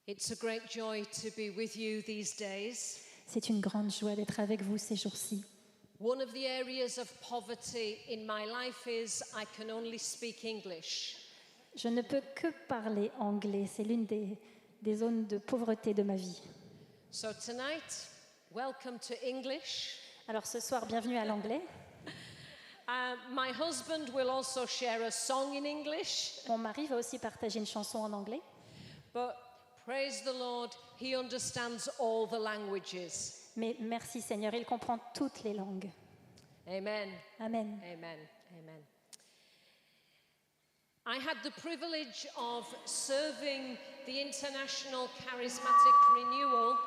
It's a great joy to be with you these days. C'est une grande joie d'être avec vous ces jours-ci. One of the areas of poverty in my life is I can only speak English. Je ne peux que parler anglais, c'est l'une des zones de pauvreté de ma vie. So tonight, welcome to English. Alors ce soir, bienvenue à l'anglais. My husband will also share a song in English, Mon mari va aussi partager une chanson en anglais. but praise the Lord, he understands all the languages. Mais merci Seigneur, il comprend toutes les langues. Amen. Amen. Amen. Amen. I had the privilege of serving the International Charismatic Renewal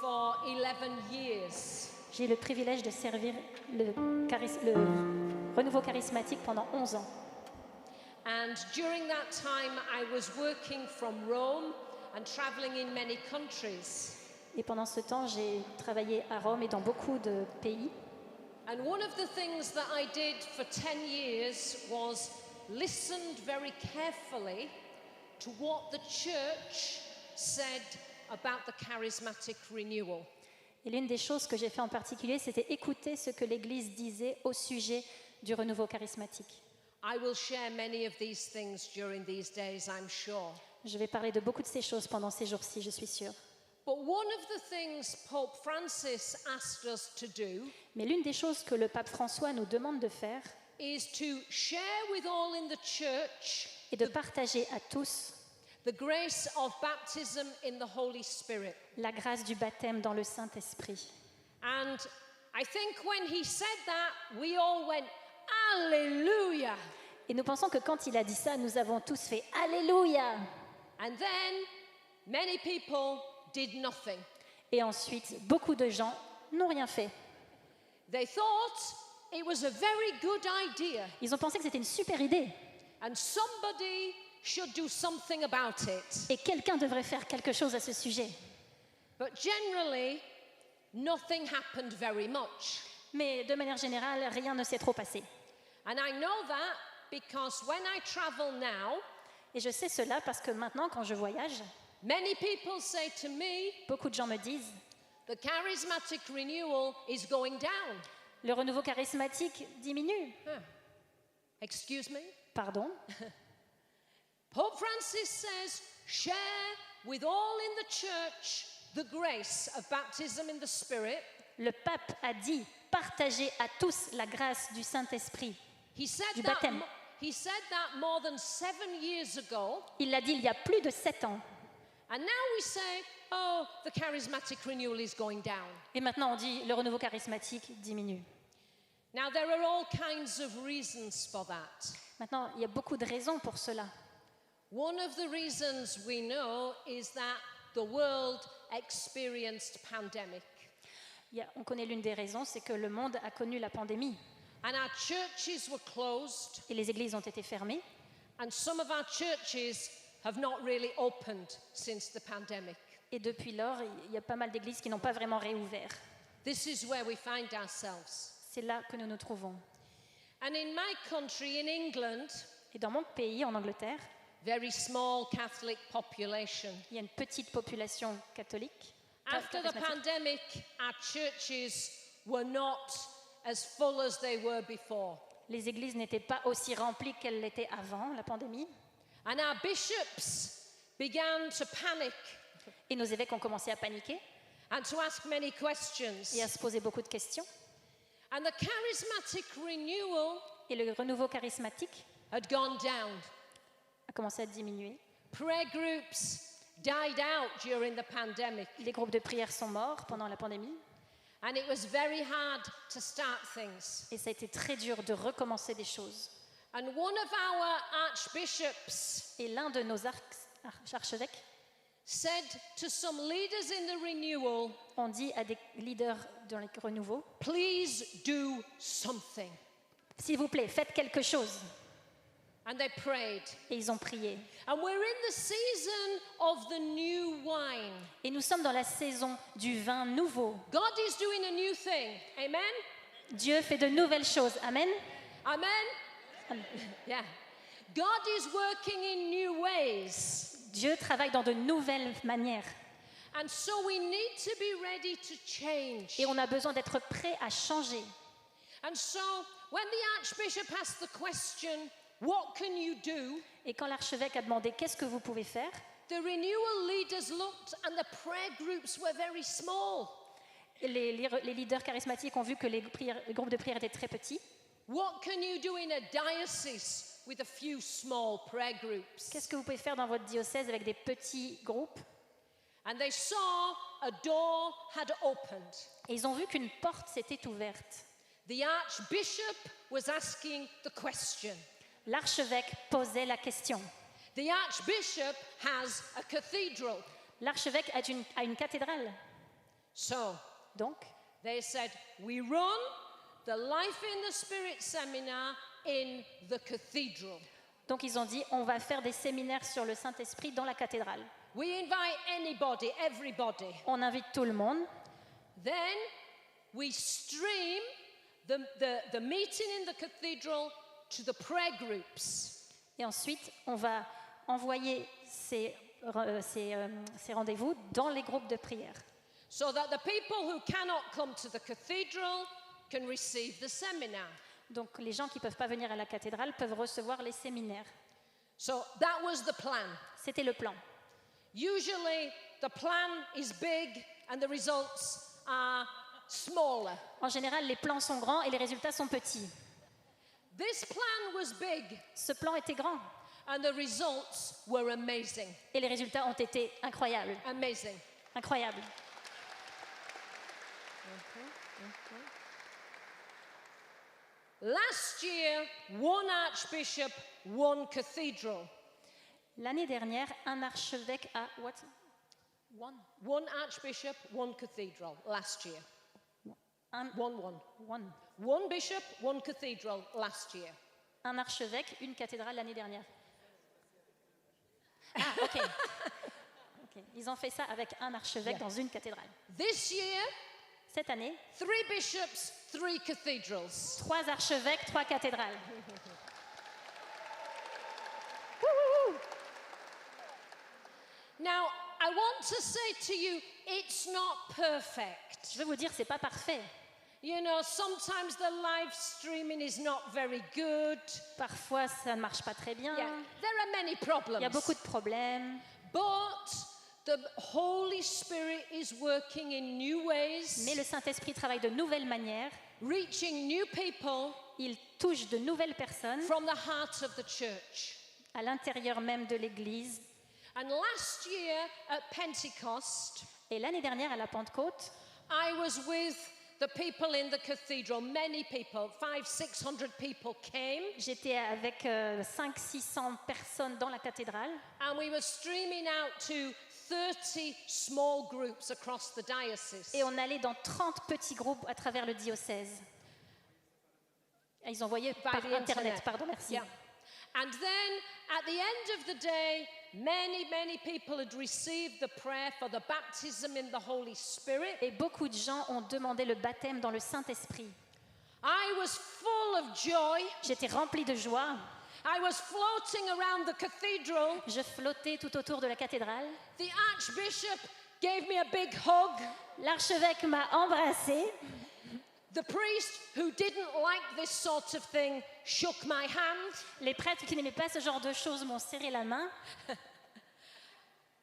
for 11 years. J'ai eu le privilège de servir le renouveau charismatique pendant 11 ans. And during that time, I was working from Rome and traveling in many countries. Et pendant ce temps, j'ai travaillé à Rome et dans beaucoup de pays. And one of the things that I did for 10 years was listened very carefully to what the church said about the charismatic renewal. Et l'une des choses que j'ai fait en particulier, c'était écouter ce que l'Église disait au sujet du renouveau charismatique. I will share many of these things during these days, I'm sure. Je vais parler de beaucoup de ces choses pendant ces jours-ci, je suis sûre. But one of the things Pope Francis asked us to do Mais l'une des choses que le pape François nous demande de faire is to share with all in the church est de partager à tous the grace of baptism in the Holy Spirit. la grâce du baptême dans le Saint-Esprit. And I think when he said that, we all went, Hallelujah! Et nous pensons que quand il a dit ça, nous avons tous fait « Alléluia !» And then many people did nothing. Et ensuite, beaucoup de gens n'ont rien fait. They thought it was a very good idea Ils ont pensé que c'était une super idée and somebody should do something about it. et quelqu'un devrait faire quelque chose à ce sujet. But generally, nothing happened very much. Mais de manière générale, rien ne s'est trop passé. And I know that because when I travel now, Et je sais cela parce que maintenant, quand je voyage, many people say to me, beaucoup de gens me disent the charismatic renewal is going down. « Le renouveau charismatique diminue. Excuse me? » Pardon. Pope Francis says, share with all in the church the grace of baptism in the Spirit. Le pape a dit « Partagez à tous la grâce du Saint-Esprit. He said Du that, baptême. he said that more than 7 years ago. » Il l'a dit il y a plus de 7 ans. And now we say, oh, the charismatic renewal is going down. Et maintenant, on dit « Le renouveau charismatique diminue. » Now, there are all kinds of reasons for that. Maintenant, il y a beaucoup de raisons pour cela. One of the reasons we know is that the world experienced pandemic. On connaît l'une des raisons, c'est que le monde a connu la pandémie. And our churches were closed, Et les églises ont été fermées. and some of our churches have not really opened since the pandemic. Et depuis lors, il y a pas mal d'églises qui n'ont pas vraiment réouvert. This is where we find ourselves. C'est là que nous nous trouvons. And in my country, in England, Et dans mon pays, en Angleterre, very small Catholic population. il y a une petite population catholique. After the charismatique. pandemic, our churches were not as full as they were before. Les églises n'étaient pas aussi remplies qu'elles l'étaient avant la pandémie. And our bishops began to panic Et nos évêques ont commencé à paniquer and to ask many questions. et à se poser beaucoup de questions. And the charismatic renewal Et le renouveau charismatique had gone down. a commencé à diminuer. Prayer groups died out during the pandemic. Les groupes de prière sont morts pendant la pandémie. And it was very hard to start things. Et ça a été très dur de recommencer des choses. And one of our archbishops Et l'un de nos archevêques said to some leaders in the renewal, ont dit à des leaders dans les renouveaux, please do something. s'il vous plaît, faites quelque chose. And they prayed. Et ils ont prié. And we're in the season of the new wine. Et nous sommes dans la saison du vin nouveau. God is doing a new thing. Amen? Dieu fait de nouvelles choses. Amen. Amen? Amen. Yeah. God is working in new ways. Dieu travaille dans de nouvelles manières. And so we need to be ready to change. Et on a besoin d'être prêt à changer. And so when the Archbishop asked the question, what can you do? Et quand l'archevêque a demandé qu'est-ce que vous pouvez faire, The renewal leaders looked and the prayer groups were very small. les leaders charismatiques ont vu que les groupes de prière étaient très petits. What can you do in a diocese with a few small prayer groups? Qu'est-ce que vous pouvez faire dans votre diocèse avec des petits groupes? And they saw a door had opened. Et ils ont vu qu'une porte s'était ouverte. The Archbishop was asking the question. L'archevêque posait la question. The Archbishop has a cathedral. L'archevêque a une cathédrale. So Donc, they said, we run the Life in the Spirit seminar in the cathedral. donc ils ont dit, on va faire des séminaires sur le Saint-Esprit dans la cathédrale. We invite anybody, everybody. On invite tout le monde. Then we stream the meeting in the cathedral to the prayer groups. Et ensuite, on va envoyer ces rendez-vous dans les groupes de prière. So that the people who cannot come to the cathedral can receive the seminar. Donc les gens qui ne peuvent pas venir à la cathédrale peuvent recevoir les séminaires. So that was the plan. C'était le plan. Usually the plan is big and the results are smaller. En général, les plans sont grands et les résultats sont petits. This plan was big Ce plan était grand and the results were amazing. et les résultats ont été incroyables. Amazing. Incroyables. Last year, one archbishop, one cathedral. L'année dernière, un archevêque a... What? One archbishop, one cathedral. Last year. One bishop, one cathedral. Last year. Un archevêque, une cathédrale l'année dernière. Ah, ok. Ok. Ils ont fait ça avec un archevêque dans une cathédrale. This year, Cette année, 3 bishops, 3 cathedrals. 3 archevêques, 3 cathédrales. Now, I want to say to you, it's not perfect. Je veux vous dire, c'est pas parfait. You know, sometimes the live streaming is not very good. Parfois, ça ne marche pas très bien. Yeah, there are many problems. Il y a beaucoup de problèmes. But the Holy Spirit is working in new ways, Mais le Saint-Esprit travaille de nouvelles manières. reaching new people Il touche de nouvelles personnes from the heart of the church. à l'intérieur même de l'Église. And last year at Pentecost, Et l'année dernière, à la Pentecôte, I was with the people in the cathedral. Many people, 500-600 people came, j'étais avec 500-600 personnes dans la cathédrale. and we were streaming out to 30 small groups across the diocese. Et on allait dans 30 petits groupes à travers le diocèse. Et ils envoyaient By par the Internet, pardon, merci. Yeah. And then at the end of the day, many people had received the prayer for the baptism in the Holy Spirit. Et beaucoup de gens ont demandé le baptême dans le Saint-Esprit. I was full of joy. J'étais remplie de joie. I was floating around the cathedral. Je flottais tout autour de la cathédrale. The Archbishop gave me a big hug. L'archevêque m'a embrassée. The priest, who didn't like this sort of thing, shook my hand. Les prêtres qui n'aimaient pas ce genre de choses m'ont serré la main.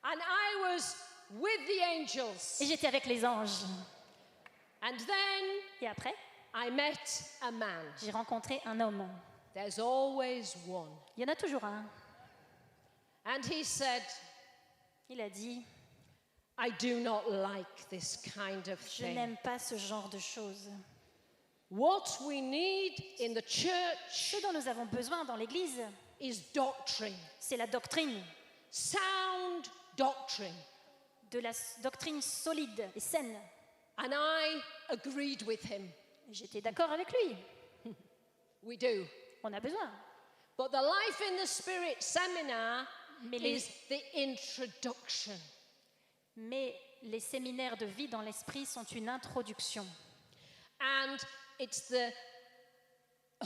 And I was with the angels. Et j'étais avec les anges. And then Et après, I met a man. j'ai rencontré un homme. There's always one. Il y en a toujours un. And he said, Il a dit, I do not like this kind of je thing. n'aime pas ce genre de choses. What we need in the church Ce dont nous avons besoin dans l'Église, is doctrine, c'est la doctrine, sound doctrine. de la doctrine solide et saine. And I agreed with him. J'étais d'accord avec lui. We do. On a besoin. But the Life in the Spirit seminar Mais les, is the introduction. mais les séminaires de vie dans l'esprit sont une introduction. And it's the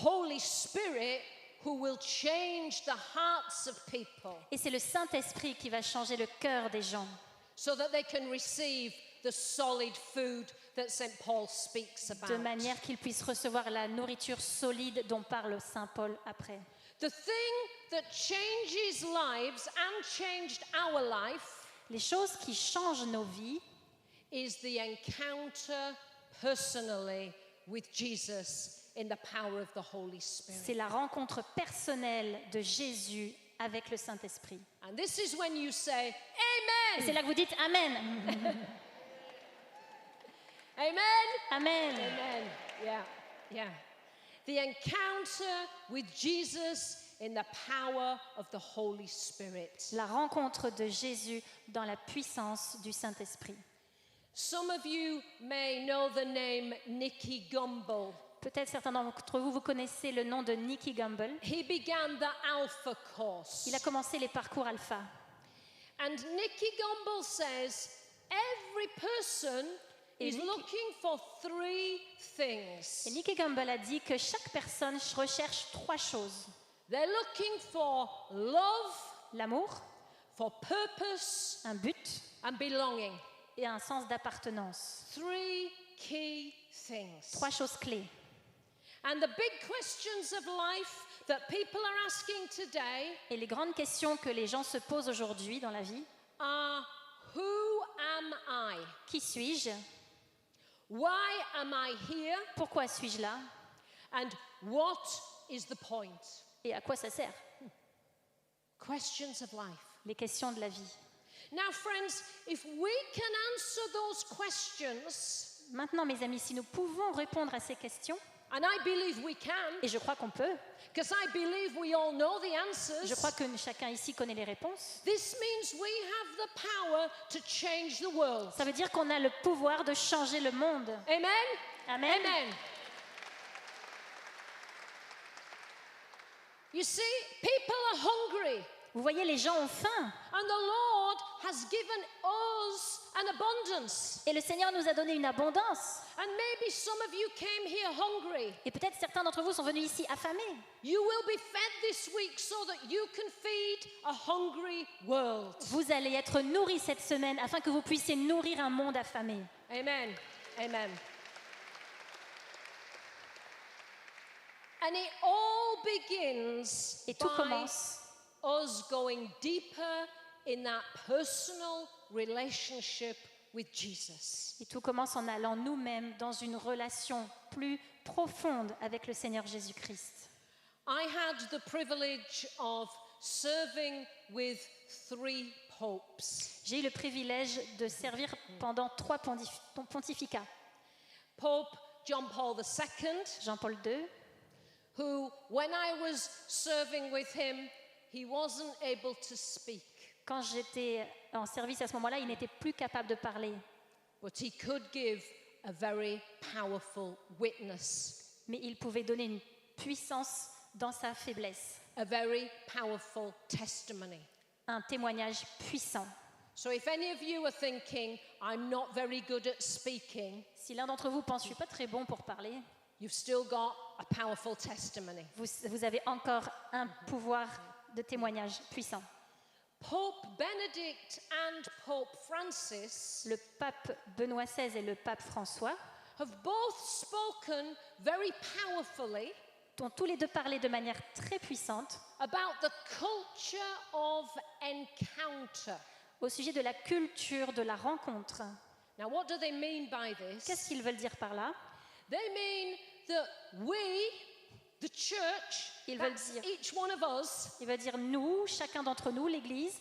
Holy Spirit who will change the hearts of people Et c'est le Saint-Esprit qui va changer le cœur des gens so that they can receive the solid food that St. Paul speaks de about. manière qu'ils puissent recevoir la nourriture solide dont parle Saint Paul après. The thing that changes lives and changed our life Les choses qui changent nos vies, is the encounter personally with Jesus in the power of the Holy Spirit. c'est la rencontre personnelle de Jésus avec le Saint-Esprit. And this is when you say, Et c'est Amen! là que vous dites Amen. Amen! Amen. Amen. Yeah, yeah. The encounter with Jesus in the power of the Holy Spirit. La rencontre de Jésus dans la puissance du Saint-Esprit. Some of you may know the name Nicky Gumbel. Peut-être certains d'entre vous, vous connaissez le nom de Nicky Gumbel. He began the Alpha course. Il a commencé les parcours alpha. And Nicky Gumbel says every person is Nicky- looking for three things. Et Nicky Gumbel a dit que chaque personne recherche trois choses. They're looking for love, L'amour, for purpose, un but and belonging. et un sens d'appartenance. Three key things. Trois choses clés. And the big questions of life that people are asking today Et les grandes questions que les gens se posent aujourd'hui dans la vie, are, who am I? qui suis-je? Why am I here? Pourquoi suis-je là? And what is the point? Et à quoi ça sert? Questions of life. Les questions de la vie. Now, friends, if we can answer those questions, Maintenant, mes amis, si nous pouvons répondre à ces questions, and I believe we can, et je crois qu'on peut, because I believe we all know the je answers, crois que chacun ici connaît les réponses, this means we have the power to change the world. ça veut dire qu'on a le pouvoir de changer le monde. Amen? Amen. Amen. You see, people are hungry, Vous voyez, les gens ont faim. and the Lord has given us an abundance. Et le Seigneur nous a donné une abondance. And maybe some of you came here hungry. Et peut-être certains d'entre vous sont venus ici affamés. You will be fed this week so that you can feed a hungry world. Vous allez être nourris cette semaine afin que vous puissiez nourrir un monde affamé. Amen. Amen. And it all begins Et tout by commence us going deeper in that personal relationship with Jesus. Et tout commence en allant nous-mêmes dans une relation plus profonde avec le Seigneur Jésus-Christ. I had the privilege of serving with 3 popes. J'ai eu le privilège de servir pendant 3 pontificats. Pope John Paul II, Jean-Paul II, who, when I was serving with him, he wasn't able to speak, quand j'étais en service à ce moment-là, il n'était plus capable de parler. but he could give a very powerful witness, Mais il pouvait donner une puissance dans sa faiblesse, a very powerful testimony. un témoignage puissant. So if any of you are thinking, I'm not very good at speaking, Si l'un d'entre vous pense, je ne suis pas très bon pour parler, you've still got a powerful testimony. vous avez encore un pouvoir de témoignage puissant. Pope Benedict and Pope Francis Le pape Benoît XVI et le pape François have both spoken very powerfully ont tous les deux parlé de manière très puissante about the culture of encounter. au sujet de la culture de la rencontre. Now, what do they mean by this? Qu'est-ce qu'ils veulent dire par là? They mean that we, the church, Ils veulent that's dire- each one of us, Il veut dire nous, chacun d'entre nous, l'Église,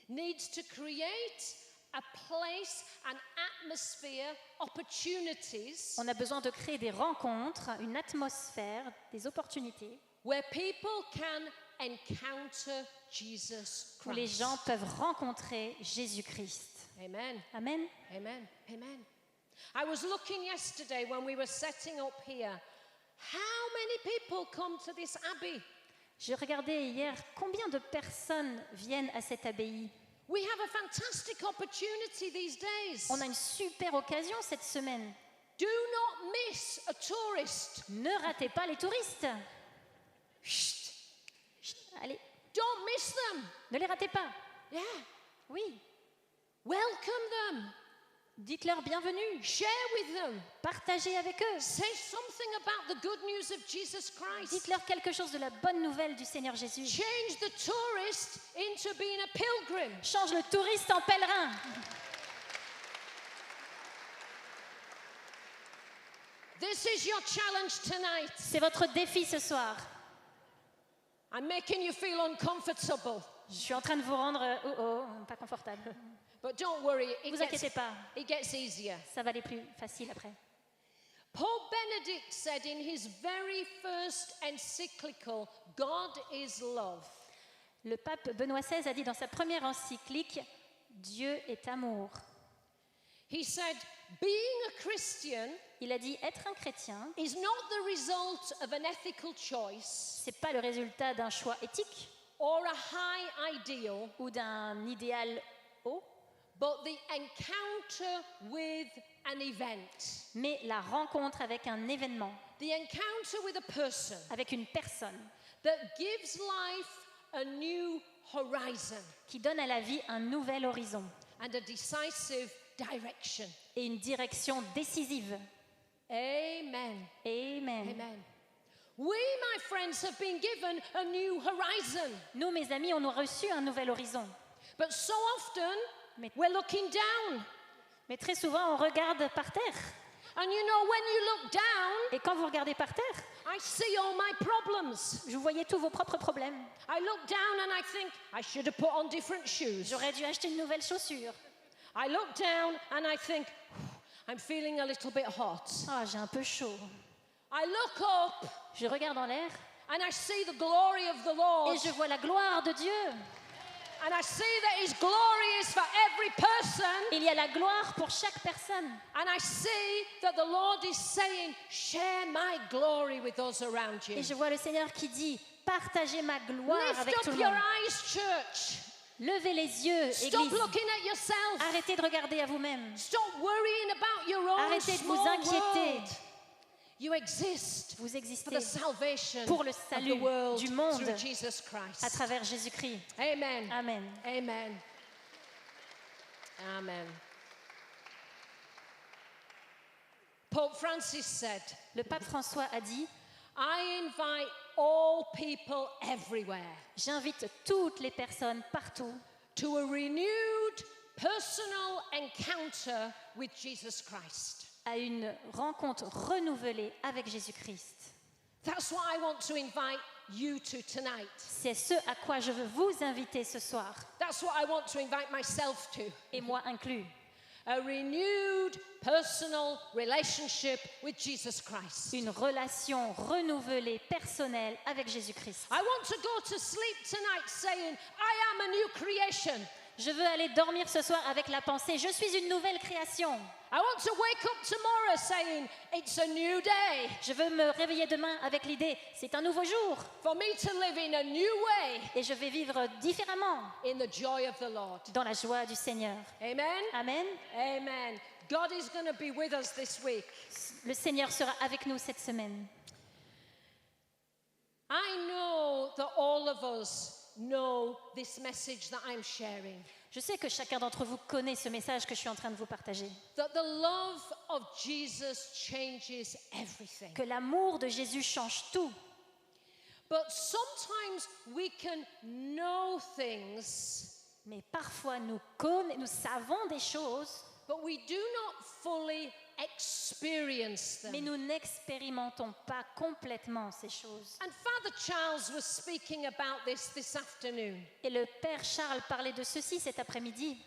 needs to create a place, an atmosphere, opportunities on a besoin de créer des rencontres, une atmosphère, des opportunités where people can encounter Jesus où les Christ. gens peuvent rencontrer Jésus-Christ. Amen. Amen. Amen. Amen. I was looking yesterday when we were setting up here. How many people come to this abbey? Je regardais hier combien de personnes viennent à cette abbaye. We have a fantastic opportunity these days. On a une super occasion cette semaine. Do not miss a tourist. Ne ratez pas les touristes. Shh. Allez, Don't miss them. ne les ratez pas. Yeah. Oui, Welcome them. dites-leur bienvenue. Share with them. Partagez avec eux. Say something about the good news of Jesus Christ. Dites-leur quelque chose de la bonne nouvelle du Seigneur Jésus. Change the tourist into being a pilgrim. Change le touriste en pèlerin. This is your challenge tonight. C'est votre défi ce soir. I'm making you feel uncomfortable. Je suis en train de vous rendre pas confortable. But don't worry, Vous inquiétez pas, it gets easier. ça va aller plus facile après. Pope Benedict said in his very first encyclical, God is love. Le pape Benoît XVI a dit dans sa première encyclique, Dieu est amour. He said, being a Christian Il a dit être un chrétien, is not the result of an ethical choice c'est pas le résultat d'un choix éthique or a high ideal, ou d'un idéal haut, but the encounter with an event. mais la rencontre avec un événement, The encounter with a person avec une personne that gives life a new horizon qui donne à la vie un nouvel horizon and a decisive direction. et une direction décisive. Amen. Amen. Amen. We, my friends, have been given a new horizon. Nous, mes amis, on a reçu un nouvel horizon. But so often, Mais- we're looking down. Mais très souvent, on regarde par terre. And you know, when you look down, Et quand vous regardez par terre, I see all my problems. vous voyez tous vos propres problèmes. I look down and I think, I should have put on different shoes. J'aurais dû acheter une nouvelle chaussure. I look down and I think, I'm feeling a little bit hot. Ah, j'ai un peu chaud. I look up Je regarde en l'air and I see the glory of the Lord. et je vois la gloire de Dieu. And I see that His glory is for every person. Il y a la gloire pour chaque personne. And I see that the Lord is saying, share my glory with those around you. Et je vois le Seigneur qui dit, partagez ma gloire avec Lift tout up le your monde. eyes, church. Levez les yeux, Stop Église. looking at yourself. Arrêtez de regarder à vous-même. Stop worrying about your own Arrêtez de vous small inquiéter. world. You exist Vous for existez the salvation pour le of the salut world du monde through Jesus Christ. à travers Jésus-Christ. Amen. Amen. Amen. Amen. Pope Francis said, Le pape François a dit, I invite all people everywhere j'invite toutes les personnes partout to a renewed personal encounter with Jesus Christ. à une rencontre renouvelée avec Jésus-Christ. That's what I want to invite you to tonight. C'est ce à quoi je veux vous inviter ce soir, That's what I want to invite myself to. et moi inclus. A renewed personal relationship with Jesus Christ. Une relation renouvelée, personnelle avec Jésus-Christ. I want to go to sleep tonight saying, I am a new creation. Je veux aller dormir ce soir avec la pensée, je suis une nouvelle création. I want to wake up tomorrow saying, it's a new day. Je veux me réveiller demain avec l'idée, c'est un nouveau jour. For me to live in a new way Et je vais vivre différemment in the joy of the Lord. dans la joie du Seigneur. Amen? Amen. Amen. God is going to be with us this week. Le Seigneur sera avec nous cette semaine. I know that all of us know this message that I'm sharing. Je sais que chacun d'entre vous connaît ce message que je suis en train de vous partager. That the love of Jesus changes everything. Que l'amour de Jésus change tout. But sometimes we can know things, Mais parfois nous savons des choses, but we do not fully experience mais them. nous n'expérimentons pas complètement ces choses. And Father Charles was speaking about this afternoon. Et le Père Charles parlait de ceci cet après-midi.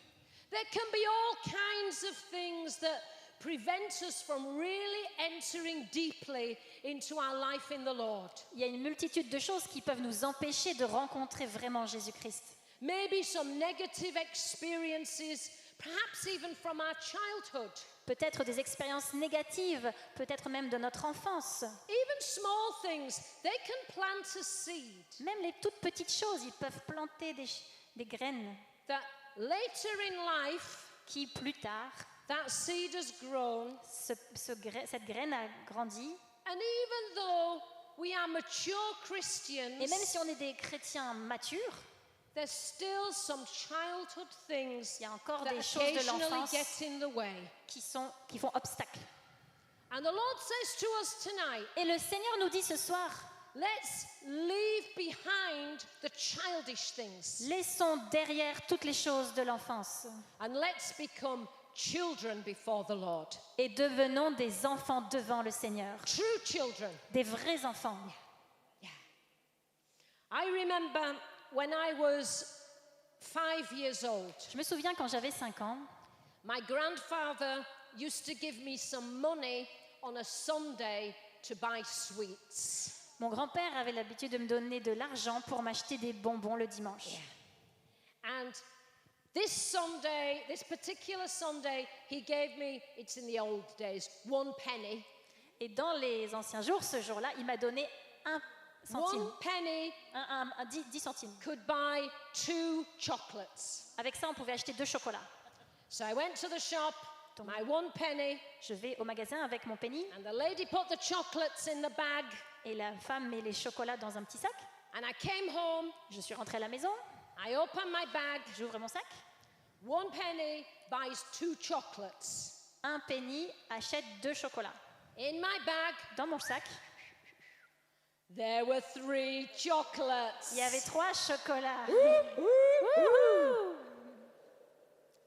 There can be all kinds of things that prevent us from really entering deeply into our life in the Lord. Il y a une multitude de choses qui peuvent nous empêcher de rencontrer vraiment Jésus-Christ. Maybe some negative experiences, perhaps even from our childhood. Peut-être des expériences négatives, peut-être même de notre enfance. Even small things, they can plant a seed Même les toutes petites choses, ils peuvent planter des graines that later in life, qui, plus tard, that seed has grown. cette graine a grandi. And even though we are mature Christians, Et même si on est des chrétiens matures, there's still some childhood things il y a encore that des choses de occasionally l'enfance get in the way. qui font obstacle. And the Lord says to us tonight, Et le Seigneur nous dit ce soir, let's leave behind the childish things laissons derrière toutes les choses de l'enfance and let's become children before the Lord. et devenons des enfants devant le Seigneur, True children. des vrais enfants. I remember when I was 5 years old, Je me souviens quand j'avais 5 ans, my grandfather used to give me some money on a Sunday to buy sweets. mon grand-père avait l'habitude de me donner de l'argent pour m'acheter des bonbons le dimanche. And this particular Sunday, he gave me, it's in the old days, 1 penny. Et dans les anciens jours, ce jour-là, il m'a donné 1 centime, 1 penny 10 centimes. could buy 2 chocolates. Avec ça, on pouvait acheter 2 chocolats. So I went to the shop, my 1 penny, Je vais au magasin avec mon penny and the lady put the chocolates in the bag. et la femme met les chocolats dans un petit sac. And I came home, Je suis rentrée à la maison, I opened my bag, j'ouvre mon sac. 1 penny buys 2 chocolates. Un penny achète 2 chocolats. In my bag, Dans mon sac, there were 3 chocolates. il y avait 3 chocolats.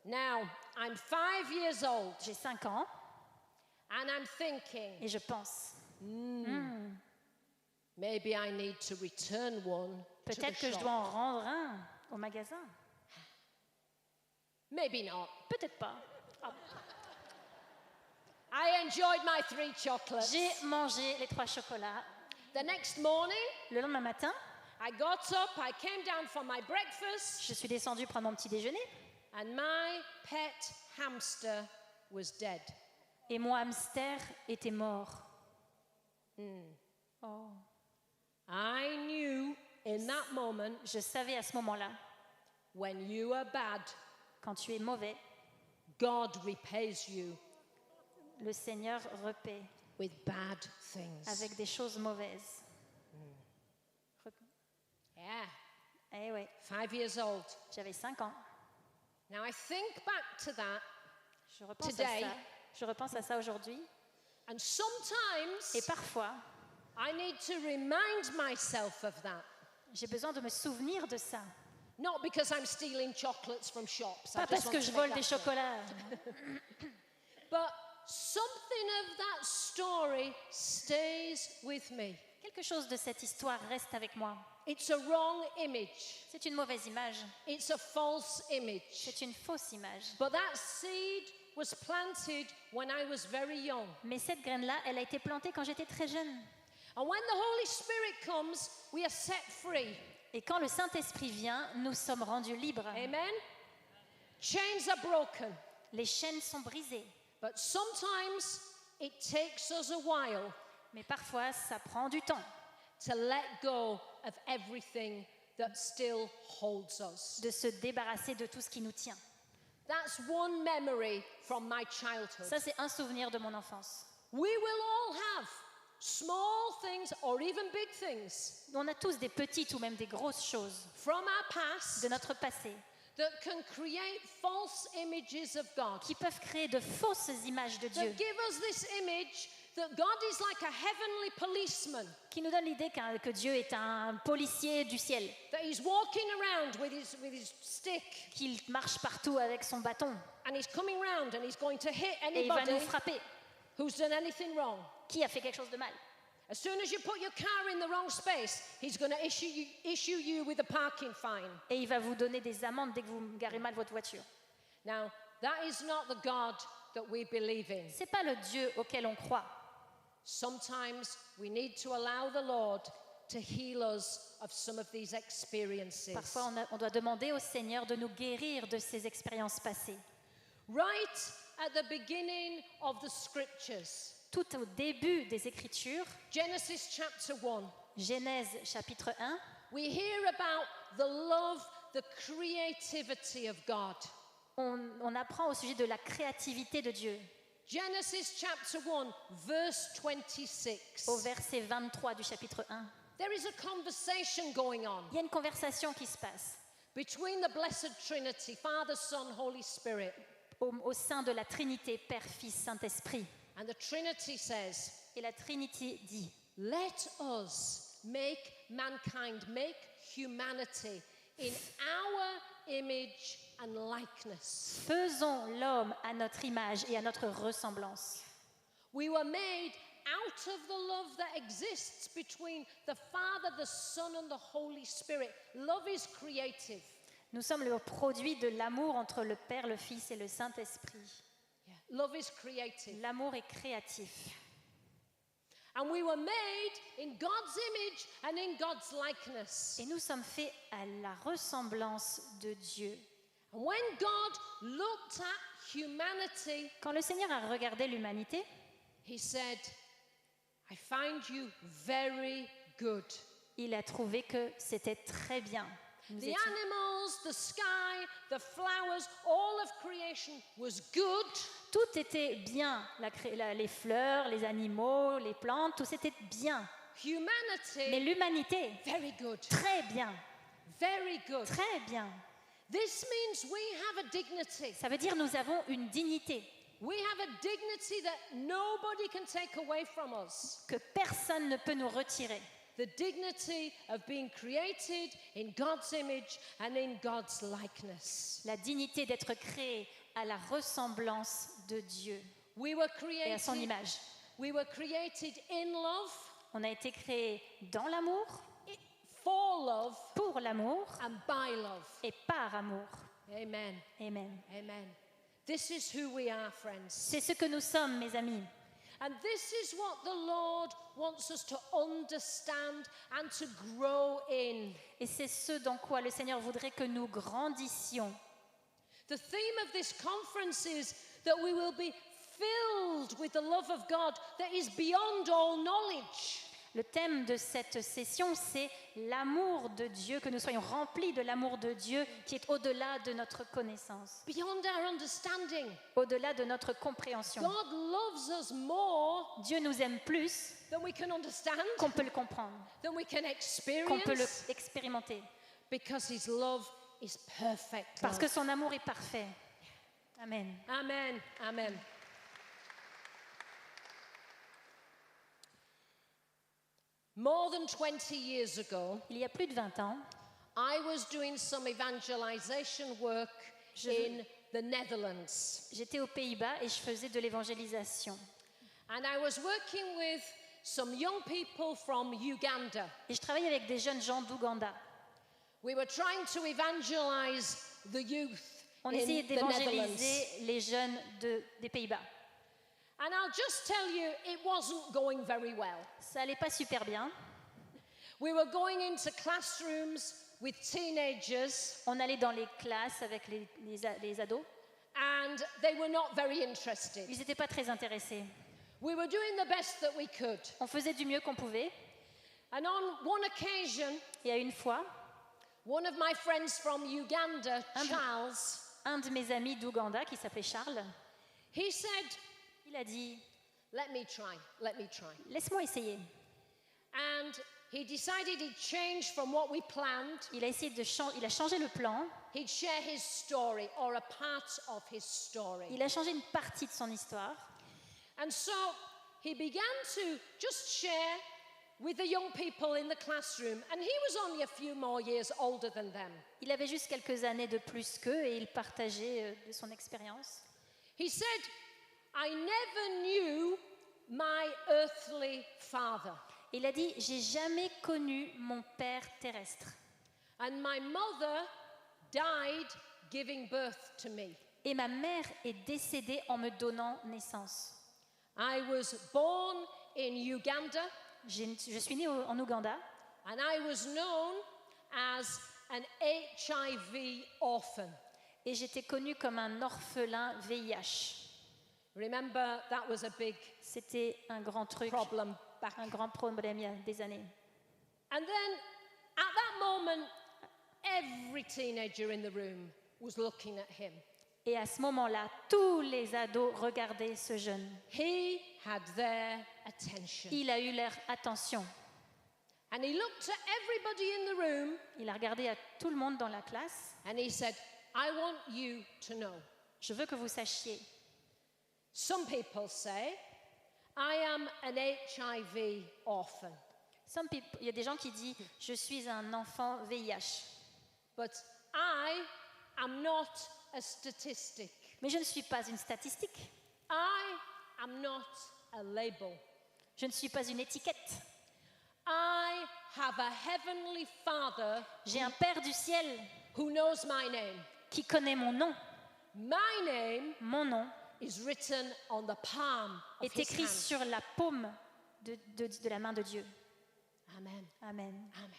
Now, I'm 5 years old, J'ai 5 ans and I'm thinking, et je pense, maybe I need to return one to the peut-être que je shop. dois en rendre un au magasin. Maybe not. Peut-être pas. I enjoyed my 3 chocolates. J'ai mangé les 3 chocolats. The next morning, Le lendemain matin, I got up, I came down for my breakfast, je suis descendue prendre mon petit déjeuner and my pet hamster was dead. et mon hamster était mort. Oh. I knew in that moment, Je savais à ce moment-là, when you are bad, quand tu es mauvais, God repays you le Seigneur repaie with bad things. avec des choses mauvaises. Yeah, Eh oui, 5 years old. j'avais 5 ans. Now I think back to that, Je repense Today. à ça. Je repense à ça aujourd'hui. and sometimes Et parfois, I need to remind myself of that. j'ai besoin de me souvenir de ça. Not because I'm stealing chocolates from shops. I Pas just parce want que to je make vole that des clear. chocolats, But something of that story stays with me. quelque chose de cette histoire reste avec moi. It's a wrong image. C'est une mauvaise image, It's a false image. c'est une fausse image. But that seed was planted when I was very young. Mais cette graine-là, elle a été plantée quand j'étais très jeune. And when the Holy Spirit comes, we are set free. Et quand le Saint-Esprit vient, nous sommes rendus libres. Amen? Chains are broken. Les chaînes sont brisées. But sometimes it takes us a while Mais parfois, ça prend du temps to let go of everything that still holds us. de se débarrasser de tout ce qui nous tient. That's one memory from my childhood. Ça, c'est un souvenir de mon enfance. We will all have small things or even big things On a tous des petites ou même des grosses choses from our past de notre passé that can create false images of God. qui peuvent créer de fausses images de Dieu, That give us this image that God is like a heavenly policeman, qui nous donnent l'idée que Dieu est un policier du ciel, that he's walking around with his stick qu'il marche partout avec son bâton and he's coming round and he's going to hit et il va anybody nous frapper. who's done anything wrong. Qui a fait quelque chose de mal? As soon as you put your car in the wrong space, he's going to issue you with a parking fine. Et il va vous donner des amendes dès que vous garez mal votre voiture. Now, that is not the God that we believe in. C'est pas le Dieu auquel on croit. Sometimes we need to allow the Lord to heal us of some of these experiences. Parfois, on doit demander au Seigneur de nous guérir de ces expériences passées. Right at the beginning of the scriptures, Tout au début des Écritures, Genesis chapter 1, Genèse chapitre 1, we hear about the love, the creativity of God. on apprend au sujet de la créativité de Dieu. Genesis chapter 1, verse 26. Au verset 23 du chapitre 1. There is a conversation going on Il y a une conversation qui se passe between the blessed Trinity, Father, Son, Holy Spirit. au sein de la Trinité, Père, Fils, Saint-Esprit. And the Trinity says, Et la Trinité dit, let us make mankind, make humanity in our image and likeness. faisons l'homme à notre image et à notre ressemblance. We were made out of the love that exists between the Father, the Son, and the Holy Spirit. Love is creative. Nous sommes le produit de l'amour entre le Père, le Fils et le Saint-Esprit. Yeah. Love is creative. L'amour est créatif. And we were made in God's image and in God's likeness. Et nous sommes faits à la ressemblance de Dieu. And when God looked at humanity, Quand le Seigneur a regardé l'humanité, He said, I find you very good. il a trouvé que c'était très bien. Nous The étions- animals, the sky, the flowers, all of creation was good. Tout était bien, les fleurs, les animaux, les plantes, tout c'était bien. Mais Humanity, l'humanité, very good. très bien, Very good. très bien. This means we have a dignity. Ça veut dire nous avons une dignité We have a dignity that nobody can take away from us. que personne ne peut nous retirer. The dignity of being created in God's image and in God's likeness. La dignité d'être créé à la ressemblance de Dieu We were et à son created, image. we were created in love, On a été créé dans l'amour, for love, pour l'amour and by love. et par amour. Amen. Amen. Amen. This is who we are, friends. C'est ce que nous sommes, mes amis. And this is what the Lord wants us to understand and to grow in. Et c'est ce dans quoi le Seigneur voudrait que nous grandissions. The theme of this conference is that we will be filled with the love of God that is beyond all knowledge. Le thème de cette session, c'est l'amour de Dieu, que nous soyons remplis de l'amour de Dieu qui est au-delà de notre connaissance, Beyond our understanding. au-delà de notre compréhension. God loves us more Dieu nous aime plus than we can understand, qu'on peut le comprendre, than we can qu'on peut experience, l'expérimenter, because His love is perfect. parce love. que son amour est parfait. Amen. Amen. Amen. More than 20 years ago, Il y a plus de 20 ans, I was doing some evangelization work in the Netherlands. j'étais aux Pays-Bas et je faisais de l'évangélisation. And I was working with some young people from Uganda. Et je travaillais avec des jeunes gens d'Ouganda. We were trying to evangelize the youth On in essayait the Netherlands. d'évangéliser les jeunes des Pays-Bas. And I'll just tell you, it wasn't going very well. Ça allait pas super bien. We were going into classrooms with teenagers, On allait dans les classes avec les ados. and they were not very interested. Ils n'étaient pas très intéressés. We were doing the best that we could. On faisait du mieux qu'on pouvait. And on one occasion, Et à une fois, one of my friends from Uganda, Un- Charles, un de mes amis d'Ouganda, qui s'appelait Charles, he said, il a dit let me try. « Laisse-moi essayer ». And he decided he'd change from what we planned. Il a changé le plan. He'd share his story or a part of his story. Il a changé une partie de son histoire. And so he began to just share with the young people in the classroom. And he was only a few more years older than them. Il avait juste quelques années de plus qu'eux et il partageait de son expérience. He said, I never knew my earthly father. Il a dit « J'ai jamais connu mon père terrestre. And my mother died giving birth to me. Et ma mère est décédée en me donnant naissance. I was born in Uganda. Je suis née en Ouganda And I was known as an HIV orphan. et j'étais connue comme un orphelin VIH. Remember, that was a big C'était un grand truc, problem back. un grand problème il y a des années. And then, at that moment, every teenager in the room was looking at him. Et à ce moment-là, tous les ados regardaient ce jeune. He had their attention. Il a eu leur attention. And he looked at everybody in the room Il a regardé à tout le monde dans la classe. and he said, I want you to know. Je veux que vous sachiez. Some people say, I am an HIV orphan, Il y a des gens qui disent « Je suis un enfant VIH but I am not a statistic. ». Mais je ne suis pas une statistique. I am not a label. Je ne suis pas une étiquette. I have a heavenly Father J'ai un Père du ciel who knows my name. qui connaît mon nom. My name Mon nom is written on the palm of est his écrit hand. sur la paume de la main de Dieu. Amen. Amen. Amen.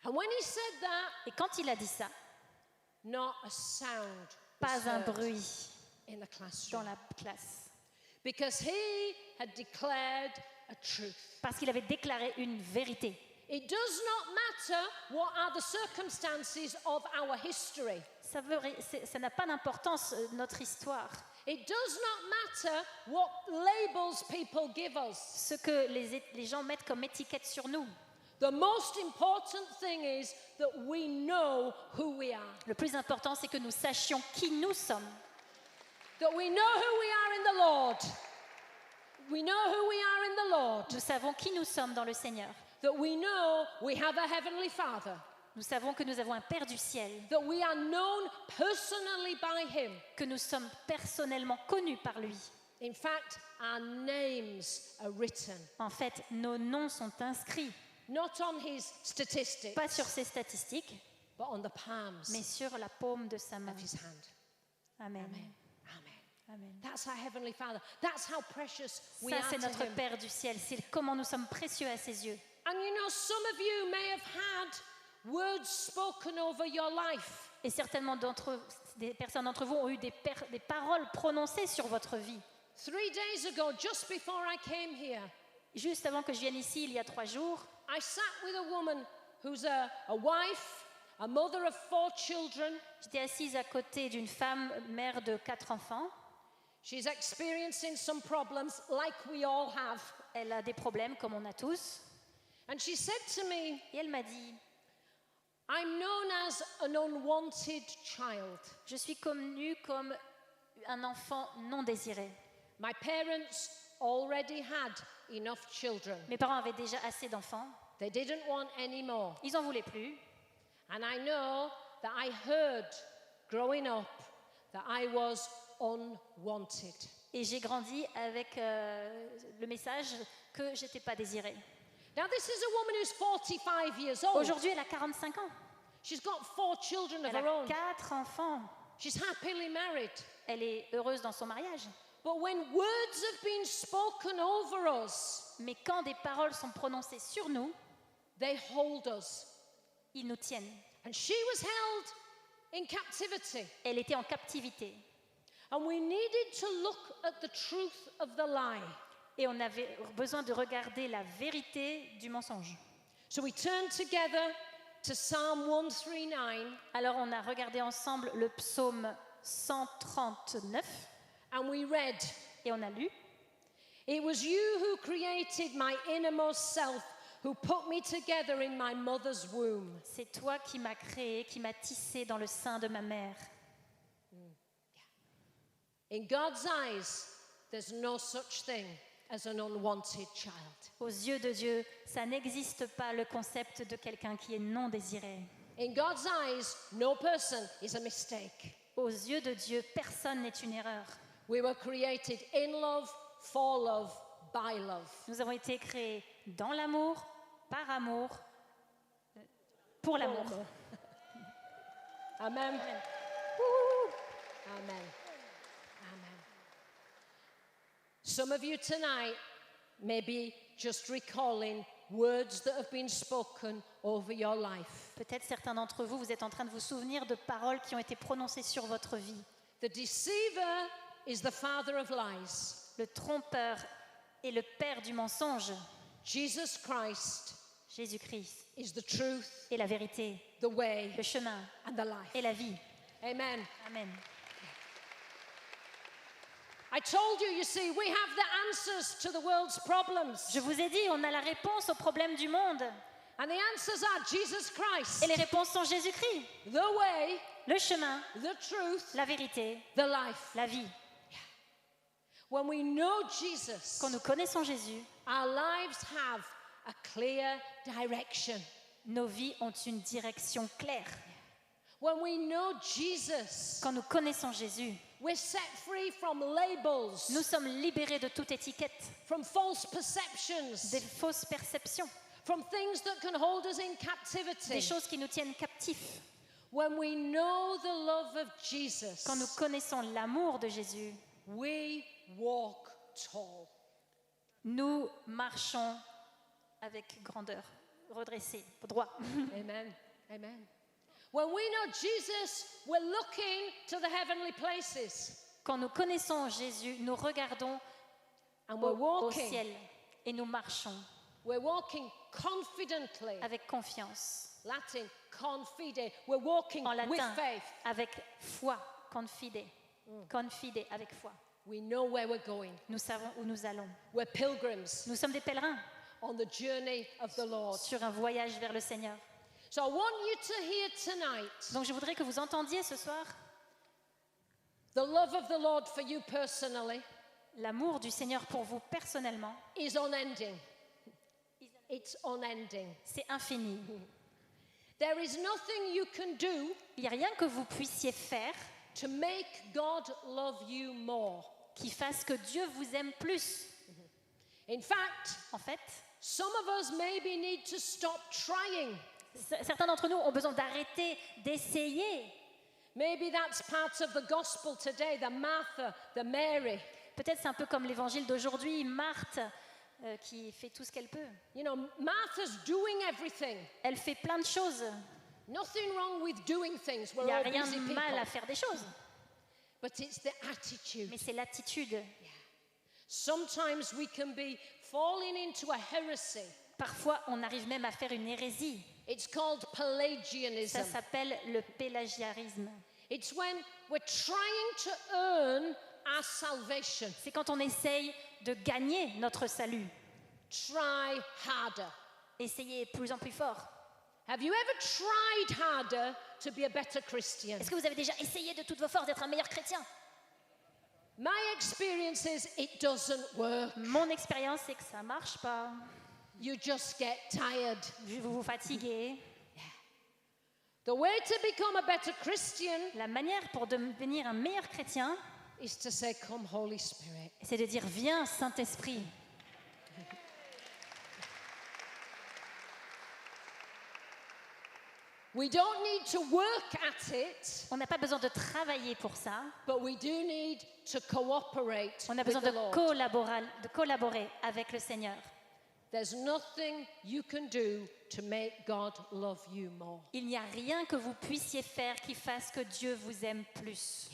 And when he said that, Et quand il a dit ça, not a sound was pas un heard bruit in the dans classroom, la classe. because he had declared a truth. Parce qu'il avait déclaré une vérité. It does not matter what are the circumstances of our history. Ça n'a pas d'importance, notre histoire. It does not matter what labels people give us. Ce que les gens mettent comme étiquette sur nous. The most important thing is that we know who we are. Le plus important, c'est que nous sachions qui nous sommes. That we know who we are in the Lord. We know who we are in the Lord. Nous savons qui nous sommes dans le Seigneur. That we know we have a heavenly Father. Nous savons que nous avons un Père du ciel, That we are known personally by Him. que nous sommes personnellement connus par lui. In fact, our names are written, En fait, nos noms sont inscrits, not on His statistics, pas sur ses statistiques, but on the palms mais sur la paume de sa main. of His hand. Amen. Amen. Amen. That's our Heavenly Father. That's how precious we Ça, are c'est to notre Him. Père du ciel. C'est comment nous sommes précieux à ses yeux. And you know, some of you may have had words spoken over your life. Et certainement des personnes d'entre vous ont eu des paroles prononcées sur votre vie. 3 days ago, just before I came here, Juste avant que je vienne ici, il y a 3 jours, I sat with a woman who's a wife, a mother of 4 children. j'étais assise à côté d'une femme, mère de 4 enfants. She's experiencing some problems like we all have. Elle a des problèmes comme on a tous. And she said to me, Et elle m'a dit, I'm known as an unwanted child. je suis connue comme un enfant non désiré. My parents already had enough children. Mes parents avaient déjà assez d'enfants. They didn't want any more. Ils n'en voulaient plus. And I know that I heard growing up that I was unwanted. Et j'ai grandi avec le message que j'étais pas désirée. Now, this is a woman who's 45 years old. Aujourd'hui, elle a 45 ans. She's got 4 children of Elle her a own. 4 enfants. She's happily married. Elle est heureuse dans son mariage. But when words have been spoken over us, Mais quand des paroles sont prononcées sur nous, they hold us. ils nous tiennent. And she was held in captivity. Elle était en captivité. And we needed to look at the truth of the lie. Et on avait besoin de regarder la vérité du mensonge. So we turned together to Psalm 139, Alors on a regardé ensemble le psaume 139 and we read, et on a lu It was you who created my innermost self, who put me together in my mother's womb. « C'est toi qui m'as créé, qui m'as tissé dans le sein de ma mère. In God's eyes, there's no such thing as an unwanted child. » Aux yeux de Dieu, ça n'existe pas le concept de quelqu'un qui est non désiré. In God's eyes, no person is a mistake. Aux yeux de Dieu, personne n'est une erreur. We were created in love, for love, by love. Nous avons été créés dans l'amour, par amour, pour l'amour. Amen. Woo. Amen. Amen. Some of you tonight may be just recalling words that have been spoken over your life. Peut-être certains d'entre vous, vous êtes en train de vous souvenir de paroles qui ont été prononcées sur votre vie. The deceiver is the father of lies. Le trompeur est le père du mensonge. Jesus Christ Jésus-Christ is the truth, est la vérité, the way, le chemin and the life. et la vie. Amen. Amen. I told you, you see, we have the answers to the world's problems. Je vous ai dit, on a la réponse aux problèmes du monde. And the answers are Jesus Christ, Et les réponses sont Jésus-Christ, the way, le chemin, the truth, la vérité, the life. la vie. When we know Jesus, Quand nous connaissons Jésus, our lives have a clear direction. nos vies ont une direction claire. When we know Jesus, Quand nous connaissons Jésus, we're set free from labels, nous sommes libérés de toute étiquette, from false perceptions, des fausses perceptions, from things that can hold us in des captivity. choses qui nous tiennent captifs. When we know the love of Jesus, Quand nous connaissons l'amour de Jésus, we walk tall. nous marchons avec grandeur, redressés, droit. Amen. Amen. When we know Jesus, we're looking to the heavenly places. Quand nous connaissons Jésus, nous regardons And we're au walking. ciel et nous marchons We're walking confidently. avec confiance. Latin, confide. We're walking En with latin, faith. avec foi, confide. Confide avec foi. We know where we're going. Nous savons où nous allons. We're pilgrims Nous sommes des pèlerins on the journey of the Lord. sur un voyage vers le Seigneur. So I want you to hear tonight Donc je voudrais que vous entendiez ce soir the love of the Lord for you personally l'amour du Seigneur pour vous personnellement. is unending. It's unending. C'est infini. There is nothing you can do Il n'y a rien que vous puissiez faire to make God love you more. qui fasse que Dieu vous aime plus. In fact, En fait, some of us maybe need to stop trying. certains d'entre nous ont besoin d'arrêter d'essayer. Maybe that's part of the gospel today, the Martha, the Mary. Peut-être c'est un peu comme l'évangile d'aujourd'hui, Marthe qui fait tout ce qu'elle peut. You know, Martha's doing everything. Elle fait plein de choses. Nothing wrong with doing things. Il We're n'y a all rien busy de mal à people. faire des choses. But it's the attitude. Mais c'est l'attitude. Sometimes we can be falling into a heresy. Parfois, on arrive même à faire une hérésie. It's called Pelagianism. Ça s'appelle le pélagiarisme. It's when we're trying to earn our salvation. C'est quand on essaye de gagner notre salut. Try harder. Essayez plus en plus fort. Have you ever tried harder to be a better Christian? Est-ce que vous avez déjà essayé de toutes vos forces d'être un meilleur chrétien? My experience is it doesn't work. Mon expérience, c'est que ça marche pas. You just get tired. Vous vous fatiguez. The way to become a better Christian La manière pour devenir un meilleur chrétien, is to say, Come, Holy Spirit. c'est de dire viens Saint-Esprit. We don't need to work at it, On n'a pas besoin de travailler pour ça. but we do need to cooperate On a with besoin the de Lord. collaborer avec le Seigneur. There's nothing you can do to make God love you more. Il n'y a rien que vous puissiez faire qui fasse que Dieu vous aime plus.